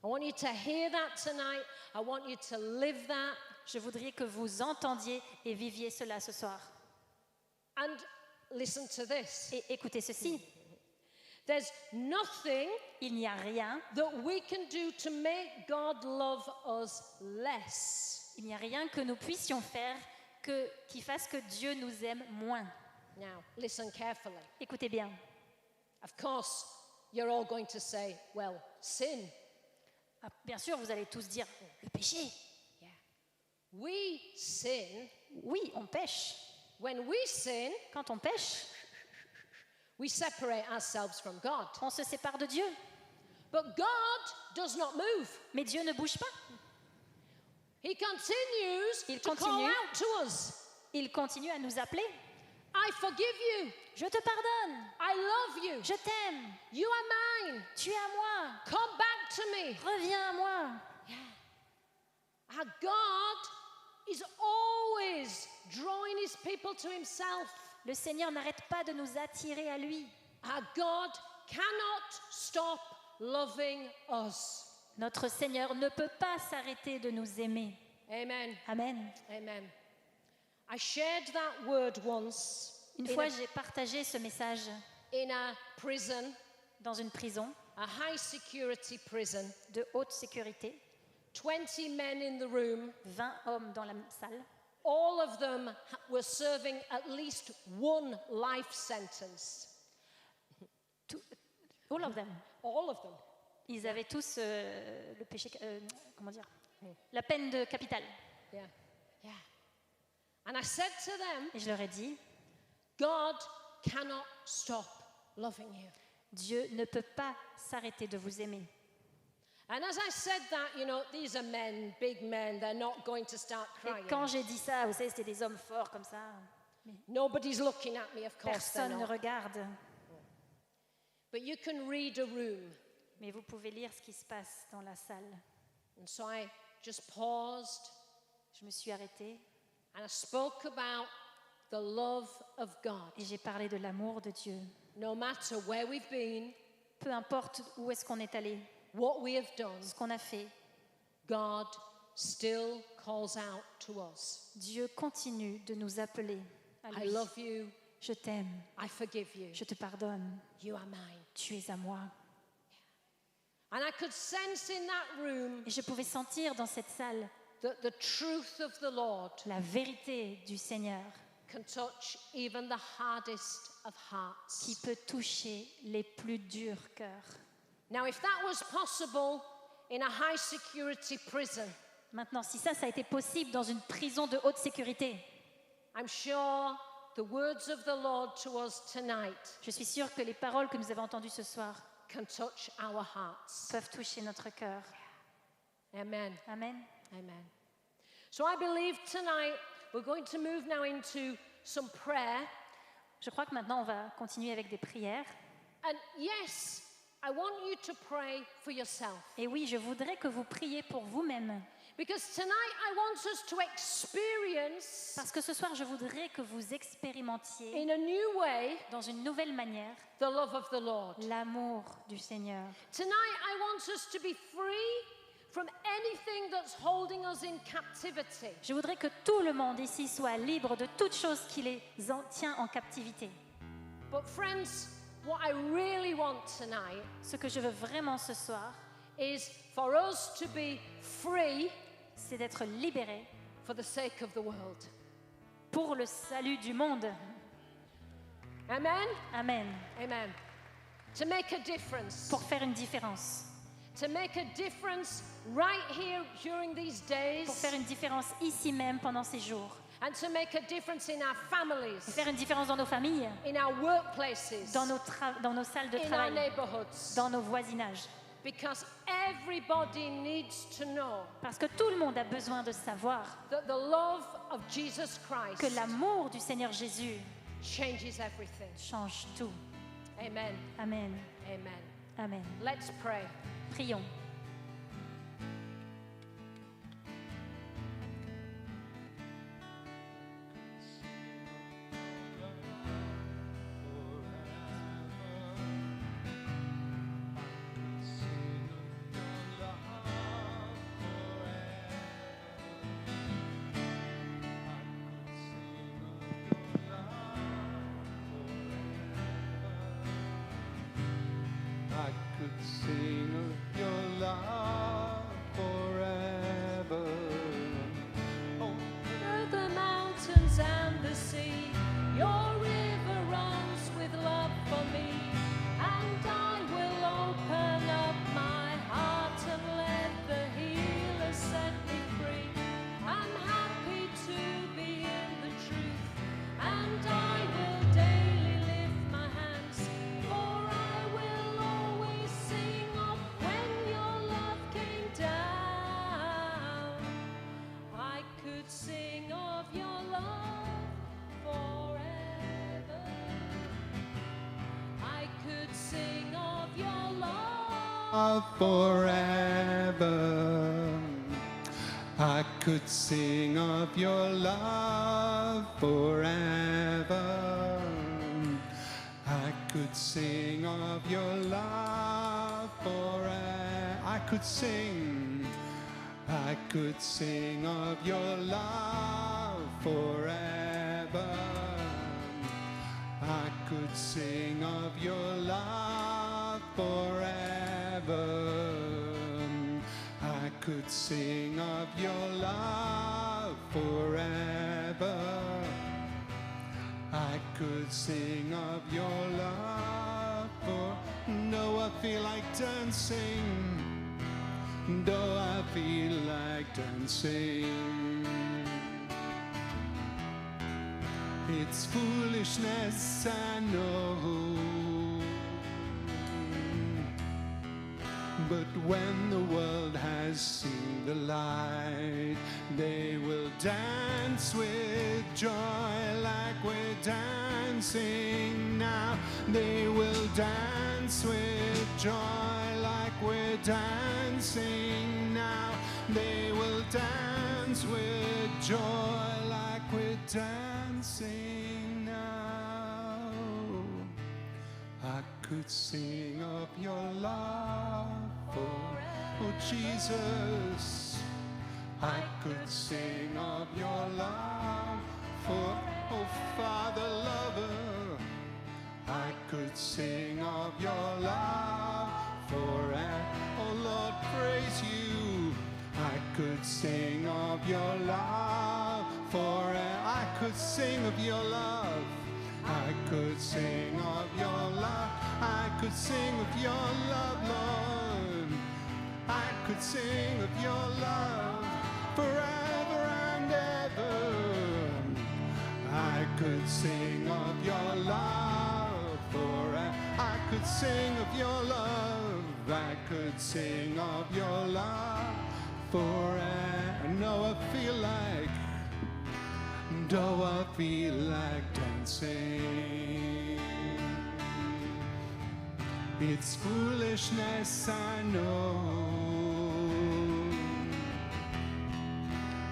I want you to hear that tonight. I want you to live that. Je voudrais que vous entendiez et viviez cela ce soir. And listen to this. Et écoutez ceci, There's nothing il n'y a rien, that we can do to make God love us less. il n'y a rien que nous puissions faire qui fasse que Dieu nous aime moins. Now, listen carefully. Écoutez bien. Of course, you're all going to say, well, sin. Ah, bien sûr, vous allez tous dire le péché. Yeah. We sin. Oui, on pêche. When we sin, Quand on pêche, we separate ourselves from God. on se sépare de Dieu. But God does not move. Mais Dieu ne bouge pas. He continues Il to call continue. out to us. Il continue à nous appeler. I forgive you. Je te pardonne. I love you. Je t'aime. You are mine. Tu es à moi. Come back to me. Reviens à moi. Our God is always drawing his people to himself. Le Seigneur n'arrête pas de nous attirer à lui. Our God cannot stop loving us. Notre Seigneur ne peut pas s'arrêter de nous aimer. Amen. Amen. Amen. I shared that word once Une fois, j'ai partagé ce message in a prison. dans une prison. a high security prison, de haute sécurité, 20 men in the room, 20 hommes dans la salle. all of them were serving at least one life sentence. All of them. All of them. Ils avaient tous le péché, comment dire, la peine de capitale. Yeah. Yeah. And I said to them, Et je leur ai dit, God cannot stop loving you. Dieu ne peut pas s'arrêter de vous aimer. And as I said that, you know, these are men, big men, they're not going to start Et crying. quand j'ai dit ça, vous savez, c'était des hommes forts comme ça. Nobody's looking at me, of course they're Personne ne not. regarde. But you can read a room. Mais vous pouvez lire ce qui se passe dans la salle. And so I just paused Je me suis arrêtée and I spoke about the love of God. et j'ai parlé de l'amour de Dieu. No matter where we've been, Peu importe où est-ce qu'on est allé, what we have done, ce qu'on a fait, God still calls out to us. Dieu continue de nous appeler à I lui. love you. Je t'aime, I forgive you. je te pardonne, You are mine. tu es à moi. And I could sense in that room Et je pouvais sentir dans cette salle that the truth of the Lord la vérité du Seigneur can touch even the hardest of qui hearts. peut toucher les plus durs cœurs. Now, if that was possible in a high security prison, Maintenant, si ça a été possible dans une prison de haute sécurité, I'm sure the words of the Lord to us tonight je suis sûre que les paroles que nous avons entendues ce soir can touch our hearts. peuvent toucher notre cœur. Amen. Amen. Amen. So I believe tonight we're going to move now into some prayer. Je crois que maintenant, on va continuer avec des prières. And yes, I want you to pray for yourself. Et oui, je voudrais que vous priez pour vous-même. Because tonight I want us to experience Parce que ce soir, je voudrais que vous expérimentiez in a new way dans une nouvelle manière the love of the Lord. l'amour du Seigneur. Tonight I want us to be free from anything that's holding us in captivity. Je voudrais que tout le monde ici soit libre de toute chose qui les tient en captivité. But friends, what I really want tonight Ce que je veux vraiment ce soir, is for us to be free c'est d'être libérés for the sake of the world. pour le salut du monde. Amen? Amen. Amen. To make a difference. Pour faire une différence. To make a difference right here during these days. Pour faire une différence ici même pendant ces jours. And to make a difference in our families. Faire une différence dans nos familles, In our workplaces. dans nos salles de in our travail, neighborhoods. dans nos voisinages. Because everybody needs to know Parce que tout le monde a besoin de savoir that the love of Jesus Christ que l'amour du Seigneur Jésus changes everything. change tout. Amen. Amen. Amen. Amen. Let's pray. Prions. I could sing of your love forever. Over the mountains and the sea, your river runs with love for me. And I will open up my heart and let the healer set me free. I'm happy to be in the truth, and I will daily lift my hands, for I will always sing of when your love came down. I could sing of your love forever. I could sing of your love. Forever. I could sing of your love forever. I could sing of your love forever. I could sing of your love forever. I could sing of your love forever. heaven. I could sing of your love forever. I could sing of your love for. No, I feel like dancing. Though I feel like dancing. It's foolishness, I know. But when the world has seen the light, they will dance with joy like we're dancing now. They will dance with joy like we're dancing now. They will dance with joy like we're dancing now. I could sing of your love for, oh Jesus. I could sing of your love for, oh Father lover. I could sing of your love forever. Oh Lord, praise you. I could sing of your love forever. I could sing of your love. I could sing of your love. I could sing of your love, Lord. I could sing of your love forever and ever. I could sing of your love forever. I could sing of your love. I could sing of your love forever. No, I feel like, though I feel like dancing. It's foolishness, I know.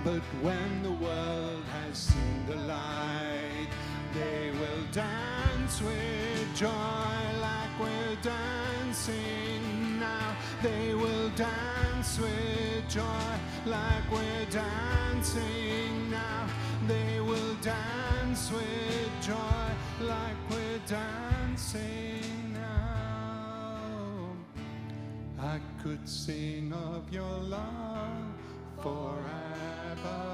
But when the world has seen the light, they will dance with joy like we're dancing now. They will dance with joy like we're dancing now. They will dance with joy like we're dancing now. I could sing of your love forever.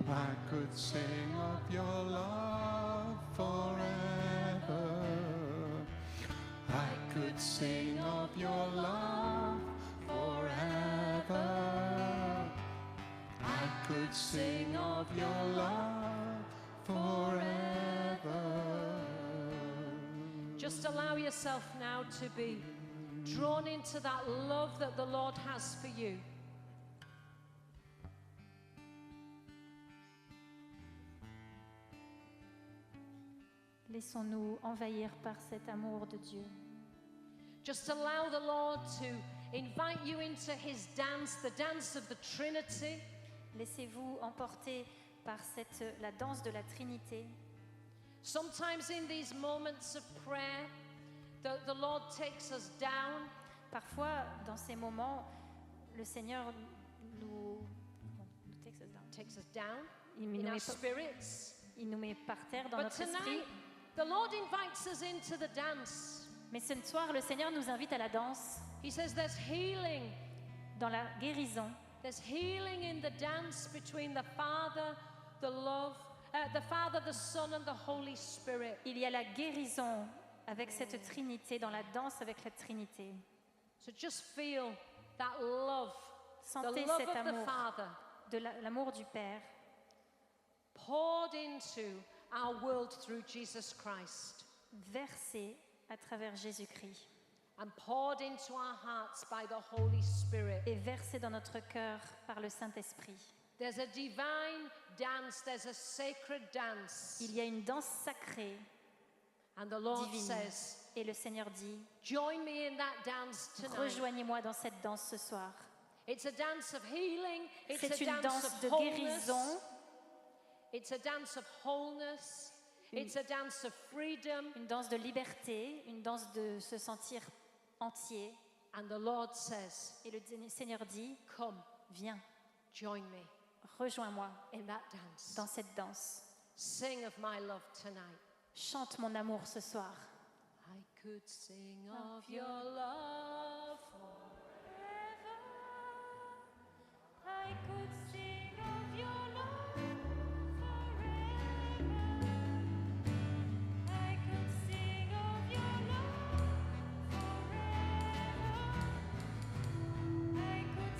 I could sing of your love forever. I could sing of your love forever. I could sing of your love forever. Just allow yourself now to be drawn into that love that the Lord has for you. Laissons-nous envahir par cet amour de Dieu. Just allow the Lord to invite you into his dance, the dance of the Trinity. Laissez-vous emporter par la danse de la Trinité. Sometimes in these moments of prayer, the Lord takes us down. Parfois, dans ces moments, le Seigneur Takes us down il in nous our met, spirits. il nous met par terre dans But notre esprit. tonight, the Lord invites us into the dance. Mais ce soir, le Seigneur nous invite à la danse, He says there's healing. dans la guérison. There's healing in the dance between the Father, the Father, the Son, and the Holy Spirit. Il y a la guérison avec cette Trinité, dans la danse avec la Trinité. So just feel that love, the Sentez love cet of the amour, Father de l'amour du Père, poured into our world through Jesus Christ versé à travers Jésus-Christ and poured into our hearts by the Holy Spirit. et versé dans notre cœur par le Saint-Esprit. There's a divine dance, there's a sacred dance. Il y a une danse sacrée, And the Lord divine. says, Et le Seigneur dit, join me in that dance tonight. rejoignez-moi dans cette danse ce soir. It's a dance of healing, it's C'est a une dance danse of de wholeness. guérison, It's a dance of wholeness. It's a dance of freedom. une danse de liberté, une danse de se sentir entier. And the Lord says, Et le Seigneur dit, come, viens, join me rejoins-moi in that dance. dans cette danse. Sing of my love tonight. Chante mon amour ce soir. I could sing of your love forever. I could sing of your love forever. I could sing of your love forever. I could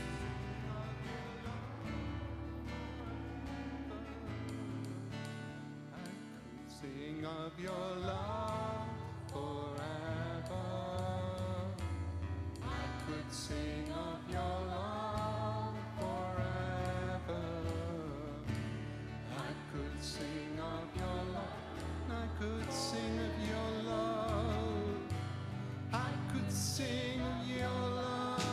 Sing of your love forever. I could sing of your love forever. I could sing of your love. I could sing of your love. I could sing of your love.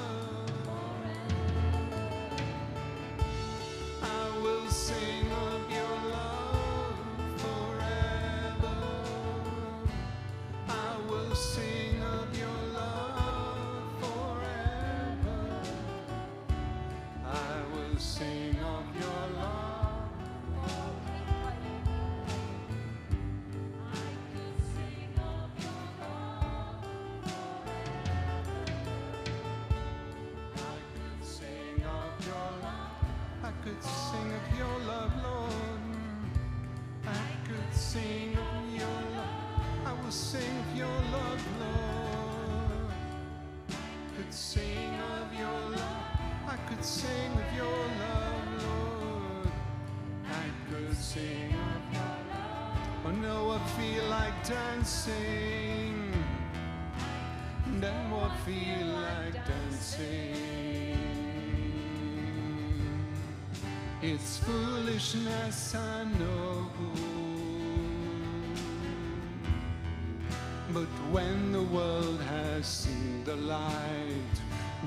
I will sing of your love forever. I will sing of your love forever. I will sing of your love. I could sing of your love I could sing of your love. I could sing of your love, Lord. I could sing of your love. I will sing of your love, Lord. I could sing of your love. I could sing of your love, Lord. I could sing of your love. Oh no, I feel like dancing. Then I feel like dancing. It's foolishness, I know. But when the world has seen the light,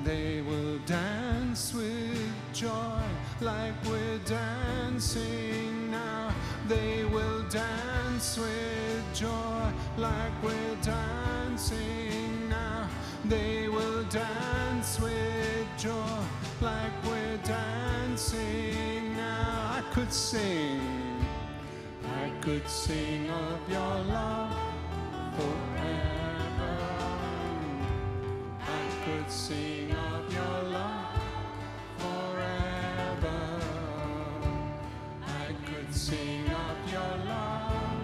they will dance with joy like we're dancing now. They will dance with joy like we're dancing now. They will dance with joy like we're dancing now. I could sing of your love forever. I could sing of your love forever. I could sing of your love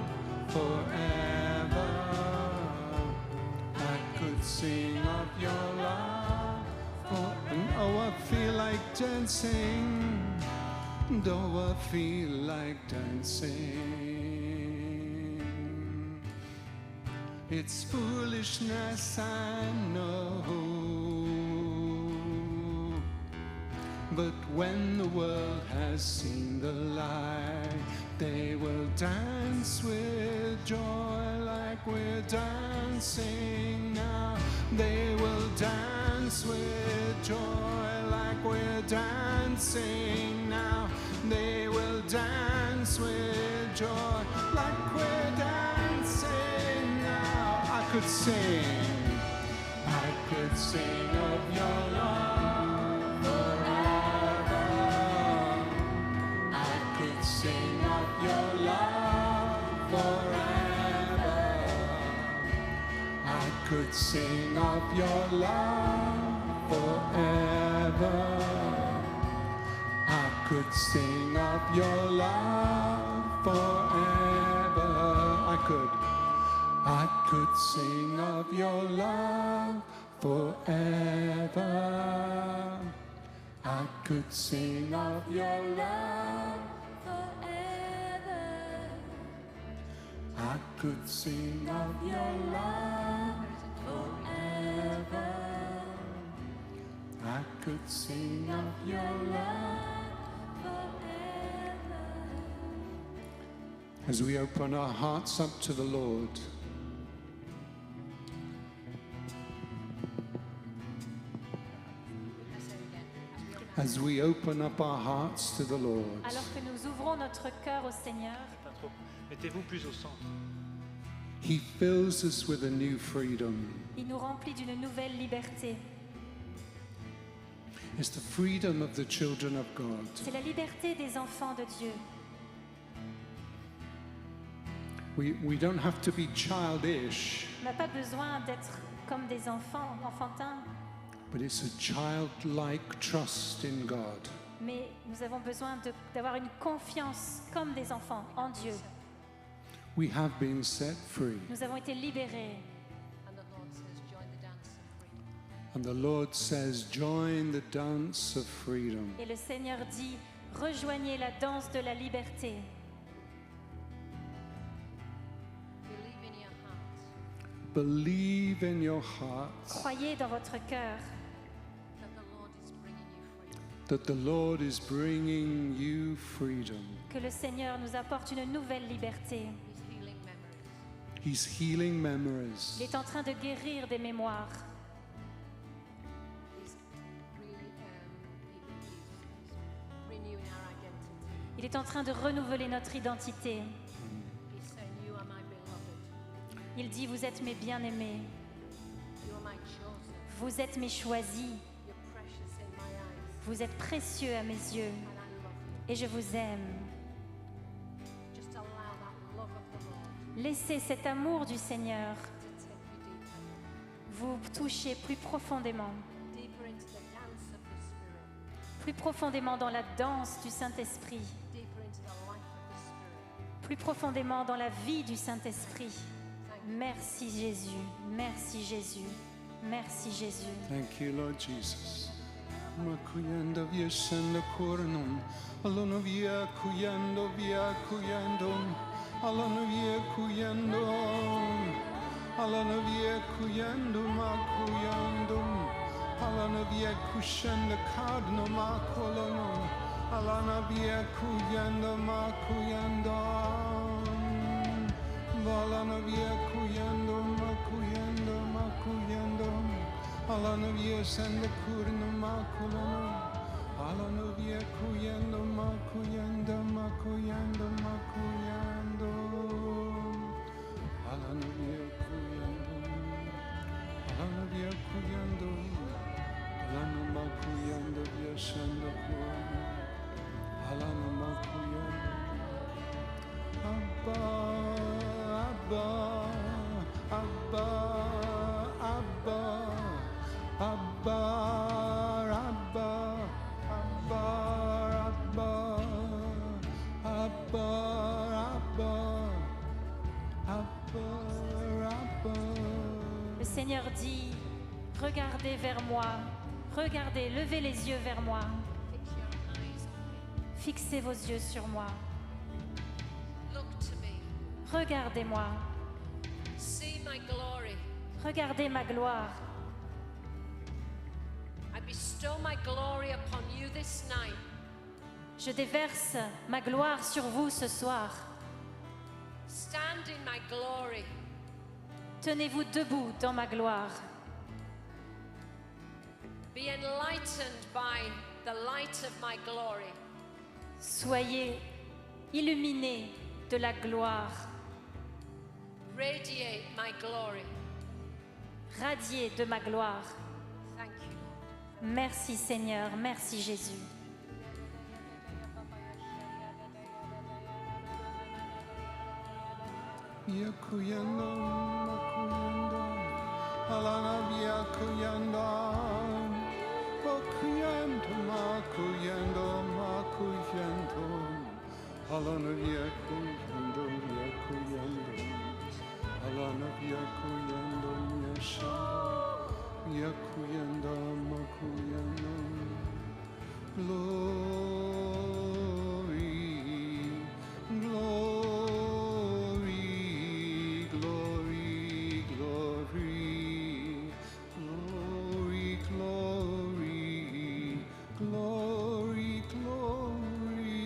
forever. I could sing of your love forever. Oh, I feel like dancing. Though I feel like dancing. It's foolishness, I know. But when the world has seen the light, they will dance with joy like we're dancing now. They will dance with joy like we're dancing now. They will dance with joy like we're dancing now. I could sing of your love forever. I could sing of your love forever. I could sing of your love forever. I could sing of your love forever. I could sing of your love forever. I could sing of your love forever. I could sing of your love forever. I could sing of your love Forever. as we open our hearts up to the Lord. As we open up our hearts to the Lord, Alors que nous ouvrons notre cœur au Seigneur, Pas trop. Mettez-vous plus au centre. He fills us with a new freedom. il nous remplit d'une nouvelle liberté. It's the freedom of the children of God. C'est la liberté des enfants de Dieu. We don't have to be childish, On n'a pas besoin d'être comme des enfants, enfantins, but it's a childlike trust in God. mais nous avons besoin d'avoir une confiance comme des enfants en Dieu. We have been set free, Nous avons été libérés. And the Lord says, join the dance of freedom. and the Lord says, join the dance of freedom. Et le Seigneur dit, rejoignez la danse de la liberté. Believe in your heart Croyez dans votre cœur that the Lord is bringing you freedom. que le Seigneur nous apporte une nouvelle liberté. He's healing memories. Il est en train de guérir des mémoires. Renewing our identity. Il est en train de renouveler notre identité. He's saying, you are my beloved. Il dit, vous êtes mes bien-aimés, You are my chosen. vous êtes mes choisis, You're precious in my eyes. vous êtes précieux à mes yeux And I love you. et je vous aime. Just allow that love of the Lord Laissez cet amour du Seigneur to take you deeper. vous toucher plus profondément, Deeper into the dance of the Spirit. plus profondément dans la danse du Saint-Esprit, Deeper into the life of the Spirit. plus profondément dans la vie du Saint-Esprit. Thank you. Merci Jésus, merci Jésus, merci Jésus. Thank you, Lord Jesus. Makuyanda vyeshanda koranum. Alona via kuyando via kuyandum. Alona via kuyandum. Alana via kuyando makuyandum. Alana via kushanda kadno makolonum. Alana via kuyando makuyandum. Valana via kuyando makuyando makuyandum. Alana via sanda kurno makolonum. Alana via kuyando makuyando makuyando makuyando. Alana via kuyando. Alana via kuyando. Alana makuyando via sanda kurno. Alana makuyando. Abba, Abba, Abba, Abba, Abba, Abba, Abba, Abba, Abba, Abba, Abba. Le Seigneur dit, regardez vers moi, regardez, levez les yeux vers moi, Fix your eyes on me. fixez vos yeux sur moi, Look to me. regardez-moi, See my glory. regardez ma gloire. I bestow my glory upon you this night. Je déverse ma gloire sur vous ce soir. Stand in my glory. Tenez-vous debout dans ma gloire. Be enlightened by the light of my glory. Soyez illuminés de la gloire. Radiate my glory. Radiez de ma gloire. Thank you. Merci Seigneur, merci Jésus. Yakuyanda, makuyanda, alana yakuyanda, makuyanda, makuyanda, makuyanda, alana yakuyanda, yakuyanda, alana yakuyanda, yasha, yakuyanda, makuyanda, glory, glory. Glory, glory, glory, glory, glory, glory,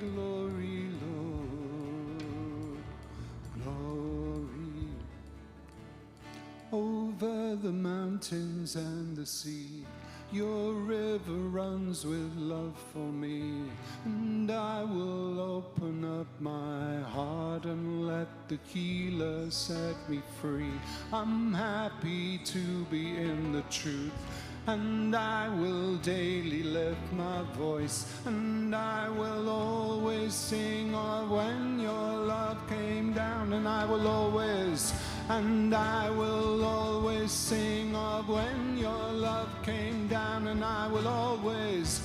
glory, Lord, glory. Over the mountains and the sea, your river runs with love for me, and I will open up my heart and let the healer set me free. I'm happy to be in the truth, and I will daily lift my voice, and I will always sing of when your love came down, and I will always sing of when your love came down, and I will always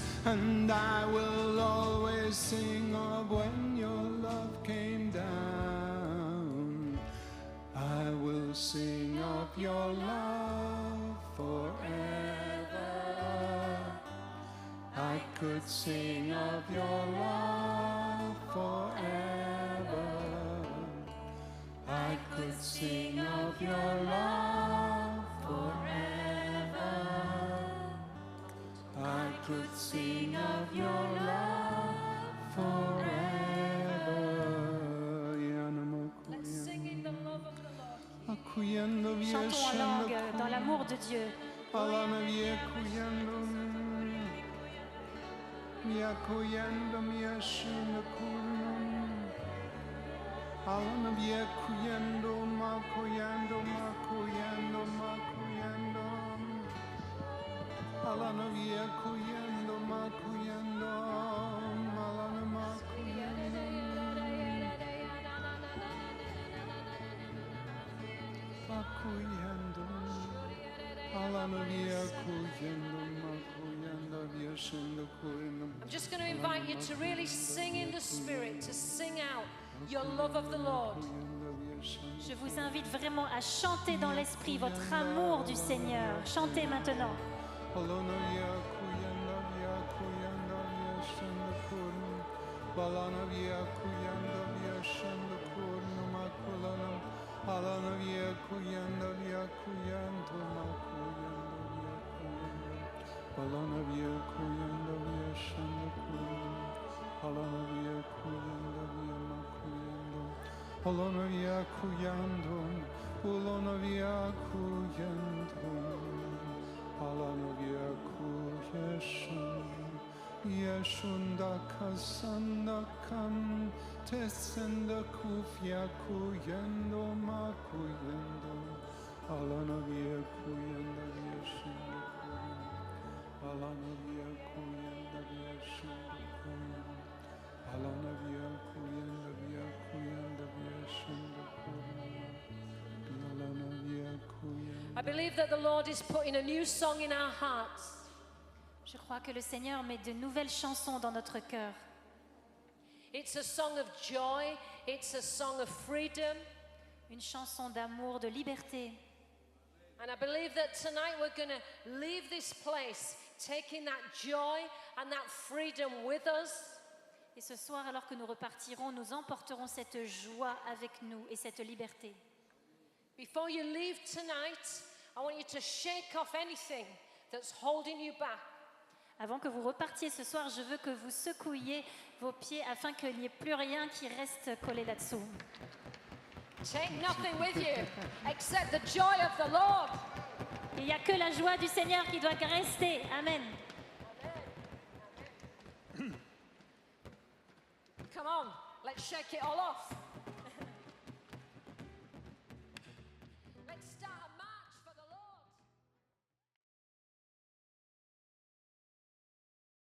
sing of when your love came down. I will sing of your love forever. I could sing of your love forever. I could sing of your love forever. I could sing of your love forever. Let's sing in the love of the Lord. Chantons en langue dans l'amour de Dieu. I'm just going to invite you to really sing in the Spirit, to sing out your love of the Lord. Je vous invite vraiment à chanter dans l'esprit votre amour du Seigneur. Chantez maintenant. Yeshunda kasanda kam tesenda kufya kuyendo makuyendo alana via kuyenda yeshunda alana via kuyenda yeshunda alana via kuyenda yeshunda alana via kuyenda. I believe that the Lord is putting a new song in our hearts. Je crois que le Seigneur met de nouvelles chansons dans notre cœur. It's a song of joy, it's a song of freedom. Une chanson d'amour, de liberté. And I believe that tonight we're going to leave this place taking that joy and that freedom with us. Et ce soir, alors que nous repartirons, nous emporterons cette joie avec nous et cette liberté. Before you leave tonight, I want you to shake off anything that's holding you back. Avant que vous repartiez ce soir, je veux que vous secouiez vos pieds afin qu'il n'y ait plus rien qui reste collé là-dessous. Take nothing with you except the joy of the Lord. Il n'y a que la joie du Seigneur qui doit rester. Amen. Come on, let's shake it all off.